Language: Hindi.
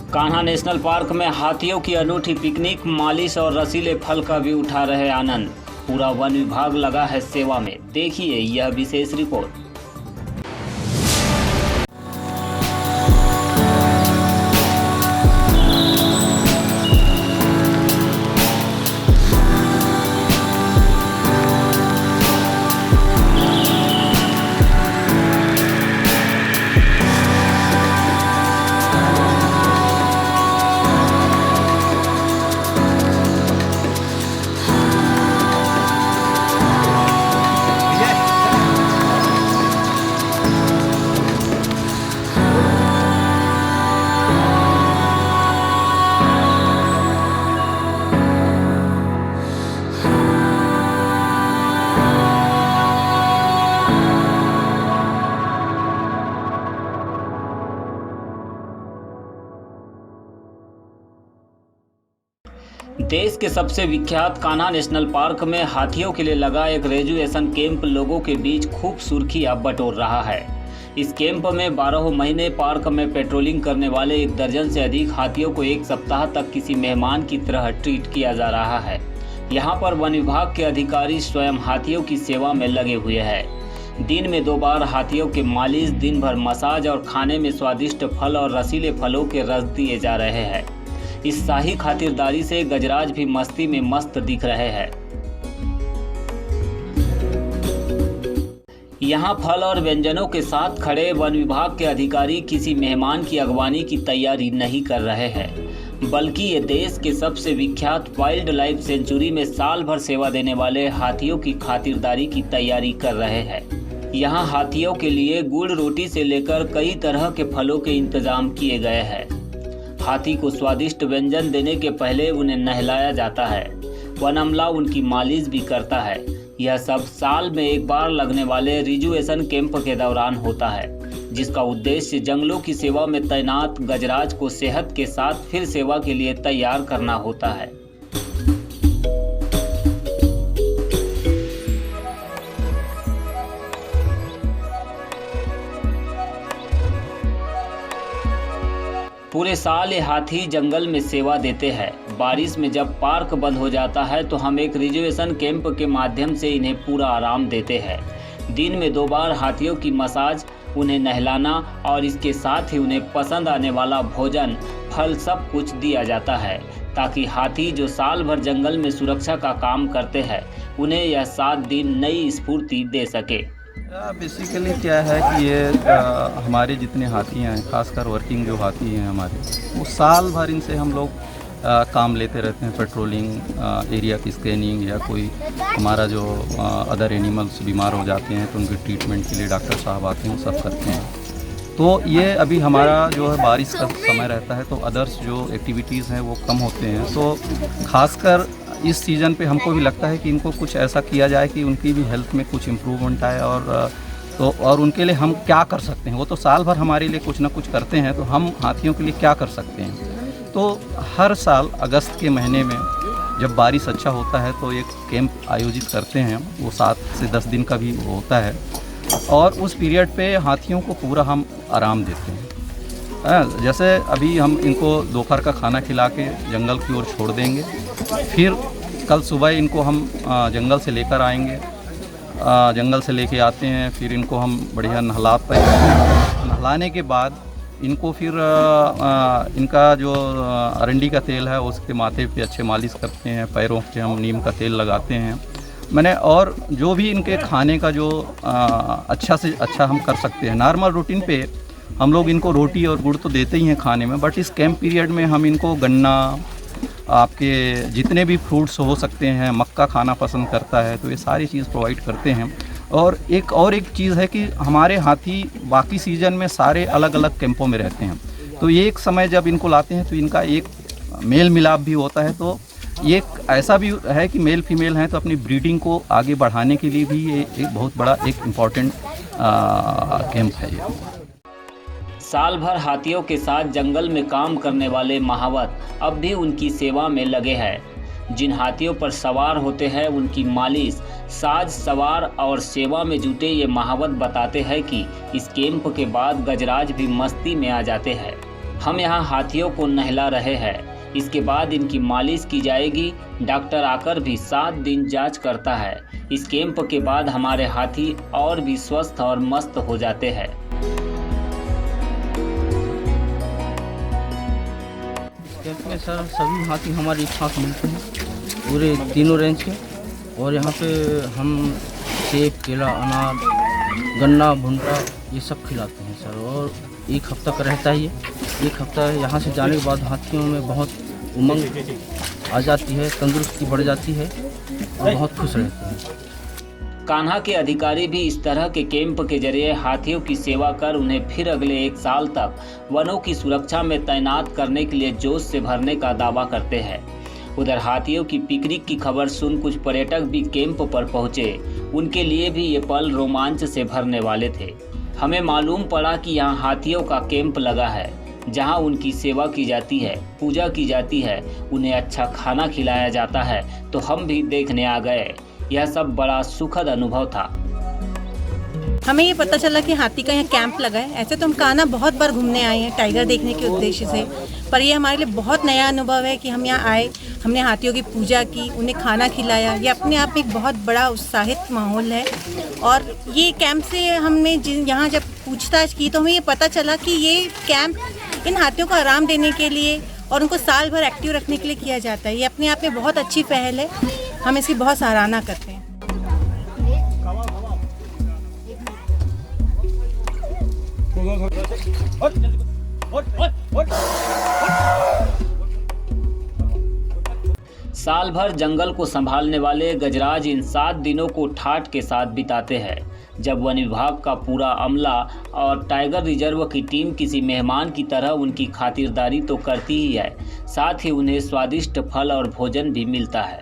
कान्हा नेशनल पार्क में हाथियों की अनूठी पिकनिक, मालिश और रसीले फल का भी उठा रहे आनंद। पूरा वन विभाग लगा है सेवा में। देखिए यह विशेष रिपोर्ट। देश के सबसे विख्यात कान्हा नेशनल पार्क में हाथियों के लिए लगा एक रेजुएशन कैंप लोगों के बीच खूब सुर्खियां बटोर रहा है। इस कैंप में 12 महीने पार्क में पेट्रोलिंग करने वाले 1 दर्जन से अधिक हाथियों को 1 सप्ताह तक किसी मेहमान की तरह ट्रीट किया जा रहा है। यहाँ पर वन विभाग के अधिकारी स्वयं हाथियों की सेवा में लगे हुए हैं। दिन में 2 बार हाथियों के मालिश, दिन भर मसाज और खाने में स्वादिष्ट फल और रसीले फलों के रस दिए जा रहे हैं। इस शाही खातिरदारी से गजराज भी मस्ती में मस्त दिख रहे हैं। यहाँ फल और व्यंजनों के साथ खड़े वन विभाग के अधिकारी किसी मेहमान की अगवानी की तैयारी नहीं कर रहे हैं, बल्कि ये देश के सबसे विख्यात वाइल्ड लाइफ सेंचुरी में साल भर सेवा देने वाले हाथियों की खातिरदारी की तैयारी कर रहे हैं। यहाँ हाथियों के लिए गुड़ रोटी से लेकर कई तरह के फलों के इंतजाम किए गए हैं। हाथी को स्वादिष्ट व्यंजन देने के पहले उन्हें नहलाया जाता है। वन अमला उनकी मालिश भी करता है। यह सब साल में 1 बार लगने वाले रिजुएशन कैंप के दौरान होता है, जिसका उद्देश्य जंगलों की सेवा में तैनात गजराज को सेहत के साथ फिर सेवा के लिए तैयार करना होता है। पूरे साल ये हाथी जंगल में सेवा देते हैं। बारिश में जब पार्क बंद हो जाता है तो हम एक रिजर्वेशन कैंप के माध्यम से इन्हें पूरा आराम देते हैं। दिन में 2 बार हाथियों की मसाज, उन्हें नहलाना और इसके साथ ही उन्हें पसंद आने वाला भोजन, फल सब कुछ दिया जाता है, ताकि हाथी जो साल भर जंगल में सुरक्षा का काम करते हैं, उन्हें यह 7 दिन नई स्फूर्ति दे सके। बेसिकली क्या है कि ये हमारे जितने हाथी हैं, खासकर वर्किंग जो हाथी हैं हमारे, वो साल भर इनसे हम लोग काम लेते रहते हैं। पेट्रोलिंग, एरिया की स्कैनिंग, या कोई हमारा जो अदर एनिमल्स बीमार हो जाते हैं तो उनके ट्रीटमेंट के लिए डॉक्टर साहब आते हैं, सब करते हैं। तो ये अभी हमारा जो है बारिश का समय रहता है, तो अदर्स जो एक्टिविटीज़ हैं वो कम होते हैं। तो खासकर इस सीज़न पे हमको भी लगता है कि इनको कुछ ऐसा किया जाए कि उनकी भी हेल्थ में कुछ इम्प्रूवमेंट आए, और उनके लिए हम क्या कर सकते हैं। वो तो साल भर हमारे लिए कुछ ना कुछ करते हैं, तो हम हाथियों के लिए क्या कर सकते हैं। तो हर साल अगस्त के महीने में जब बारिश अच्छा होता है तो एक कैंप आयोजित करते हैं। वो 7 से 10 दिन का भी होता है, और उस पीरियड पे हाथियों को पूरा हम आराम देते हैं। जैसे अभी हम इनको दोपहर का खाना खिला के जंगल की ओर छोड़ देंगे, फिर कल सुबह इनको हम जंगल से लेकर आएंगे। जंगल से लेके आते हैं, फिर इनको हम बढ़िया नहलाते हैं। नहलाने के बाद इनको फिर इनका जो अरंडी का तेल है उसके माथे पे अच्छे मालिश करते हैं। पैरों पे हम नीम का तेल लगाते हैं। और जो भी इनके खाने का जो अच्छा से अच्छा हम कर सकते हैं। नॉर्मल रूटीन पे हम लोग इनको रोटी और गुड़ तो देते ही हैं खाने में, बट इस कैंप पीरियड में हम इनको गन्ना, आपके जितने भी फ्रूट्स हो सकते हैं, मक्का खाना पसंद करता है, तो ये सारी चीज़ प्रोवाइड करते हैं। और एक चीज़ है कि हमारे हाथी बाकी सीज़न में सारे अलग अलग कैंपों में रहते हैं, तो ये एक समय जब इनको लाते हैं तो इनका एक मेल मिलाप भी होता है। तो ये ऐसा भी है कि मेल फीमेल हैं, तो अपनी ब्रीडिंग को आगे बढ़ाने के लिए भी ये एक बहुत बड़ा एक इम्पॉर्टेंट कैंप है ये। साल भर हाथियों के साथ जंगल में काम करने वाले महावत अब भी उनकी सेवा में लगे हैं। जिन हाथियों पर सवार होते हैं उनकी मालिश, साज सवार और सेवा में जुटे ये महावत बताते हैं कि इस कैंप के बाद गजराज भी मस्ती में आ जाते हैं। हम यहाँ हाथियों को नहला रहे हैं। इसके बाद इनकी मालिश की जाएगी। डॉक्टर आकर भी 7 दिन जांच करता है। इस कैंप के बाद हमारे हाथी और भी स्वस्थ और मस्त हो जाते हैं। इस कैंप में सर सभी हाथी हमारे एक साथ मिलते हैं, पूरे तीनों रेंज के। और यहाँ पे हम सेब, केला, अनार, गन्ना, भुट्टा ये सब खिलाते हैं सर। और 1 हफ्ता का रहता है ये। 1 हफ्ता यहाँ से जाने के बाद हाथियों में बहुत उमंग आ जाती है, तंदुरुस्ती बढ़ जाती है और बहुत खुश रहते हैं। कान्हा के अधिकारी भी इस तरह के कैंप के जरिए हाथियों की सेवा कर उन्हें फिर अगले 1 साल तक वनों की सुरक्षा में तैनात करने के लिए जोश से भरने का दावा करते हैं। उधर हाथियों की पिकनिक की खबर सुन कुछ पर्यटक भी कैंप पर पहुंचे। उनके लिए भी ये पल रोमांच से भरने वाले थे। हमें मालूम पड़ा कि यहाँ हाथियों का कैंप लगा है, जहाँ उनकी सेवा की जाती है, पूजा की जाती है, उन्हें अच्छा खाना खिलाया जाता है। तो हम भी देखने आ गए। यह सब बड़ा सुखद अनुभव था। हमें ये पता चला कि हाथी का यहाँ कैंप लगा है। ऐसे तो हम कान्हा बहुत बार घूमने आए हैं टाइगर देखने के उद्देश्य से, पर ये हमारे लिए बहुत नया अनुभव है कि हम यहाँ आए, हमने हाथियों की पूजा की, उन्हें खाना खिलाया। ये अपने आप में एक बहुत बड़ा उत्साहित माहौल है। और ये कैंप से हमने यहाँ जब पूछताछ की तो हमें ये पता चला कि ये कैंप इन हाथियों को आराम देने के लिए और उनको साल भर एक्टिव रखने के लिए किया जाता है। ये अपने आप में बहुत अच्छी पहल है, हम इसकी बहुत सराहना करते हैं। साल भर जंगल को संभालने वाले गजराज इन 7 दिनों को ठाठ के साथ बिताते हैं। जब वन विभाग का पूरा अमला और टाइगर रिजर्व की टीम किसी मेहमान की तरह उनकी खातिरदारी तो करती ही है, साथ ही उन्हें स्वादिष्ट फल और भोजन भी मिलता है।